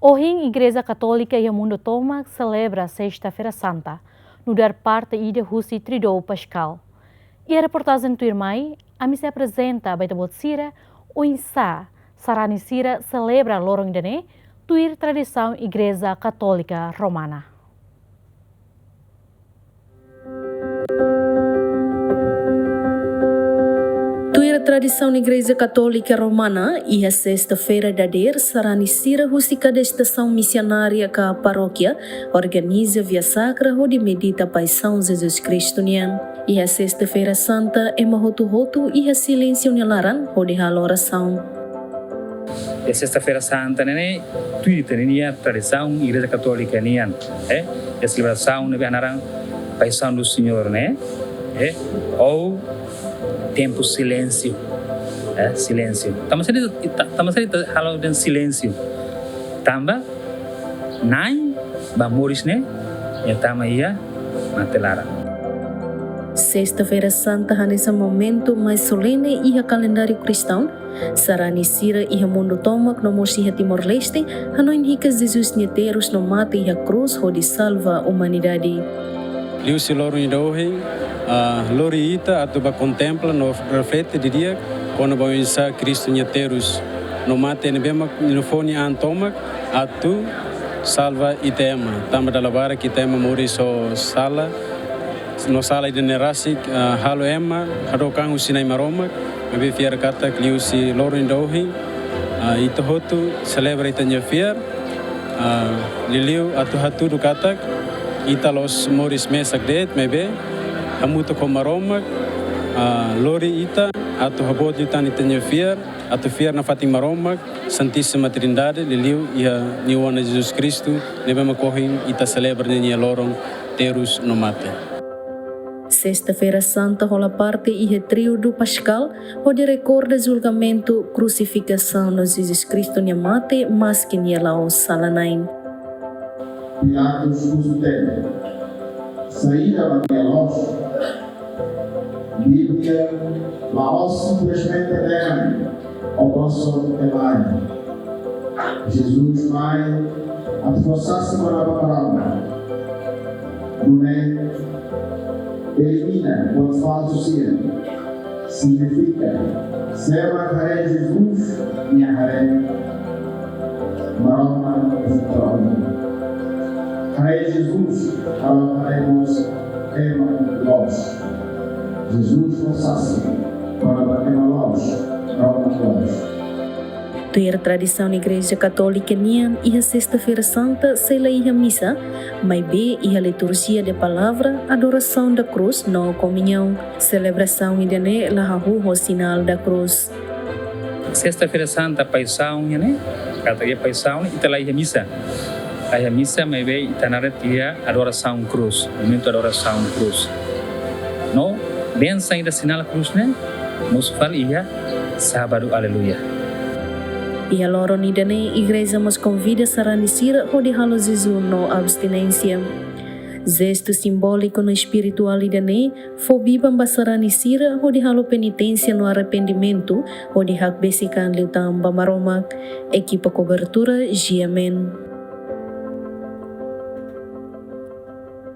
Hoje, Igreja Católica e mundu tomak celebra Sexta-feira Santa, no dar parte ida husi pascal. E a reportagem tuir mai, a missa apresenta a ita-boot sira, oinsa, sarani sira celebra loron tuir tradisaun Igreja Católica Romana. Tuir tradisaun Igreja Católica Romana e a sexta-feira da sarani sira husi cada estação missionária que a paróquia organiza via sacra onde medita a paixão Jesus Cristo nian. E a sexta-feira santa é mahotu-hotu e a silêncio nilaran onde a oração. A sexta-feira santa né tuir a tradisaun Igreja Católica nian, a celebração né anarang paixão do Senhor né, ou tempo silêncio, silêncio. Tama sari halo dan silêncio. Tamba nai bamoris né, tama ia matelara. Sexta-feira Santa é esse momento mais solene e a calendário cristão. Sarani sira e a mundu tomak no morsi Timor-Leste, hanoin hicas Jesus neteros no mate e a cruz onde salva a humanidade. Liusi loron idohi, lori ita atu ba contempla no reflete de dia quando ba oinsa Cristo neteros no mate ne bema no fone an tomak atu salva itema. Tamba dalabara que tema mori so sala no sala de nerasi halo ema hadokang usinai maroma be fiar kata liusi loron idohi ita-boot celebra itanya fiar liliu atu hatu do katak ita los moris mesak det mebe amuto komaroma lori ita atu habot itan itanya fiar atu fiar na Fatima Roma Santíssima Trindade liliu ia niwana Jesus Cristo nebe makohin ita celebra nia loron terus no mate. Sexta-feira Santa rola parte e retrio do Pascal, onde recorda o julgamento, crucificação de Jesus Cristo nia mate, mas que nia lao salanain. Pilatos Cusutene, saída da minha loja, Bíblia, Laos simplesmente nega, ao nosso Elaine. Jesus vai a forçar-se para a palavra, Brunet, elimina o falso sira, significa, serva a Jesus, minha rei, Maroma, vitória. Rei Jesus, faremos nós. Jesus forçasse para bater nós, nós. Tuir tradisaun Igreja Católica nian e a Sexta-feira Santa sela e a missa, mas be e a liturgia de palavra, adoração da cruz, no comunhão, celebração e dene lahahu o sinal da cruz. Sexta-feira Santa paixão né, kata ia paixão e tela ia missa. A missa me ve itanara tia adoração cruz, momento adoração cruz. No, bem saída sinal cruz né, nos fala ia sábado aleluia. E a loron idane igreja nos convida a sarani sira onde halo Jesus no abstinência. Gesto simbólico no espiritual idane fobiban basarani sira onde halo penitência no arrependimento onde hak besikan liutam bamaromak. Equipa cobertura Giamen.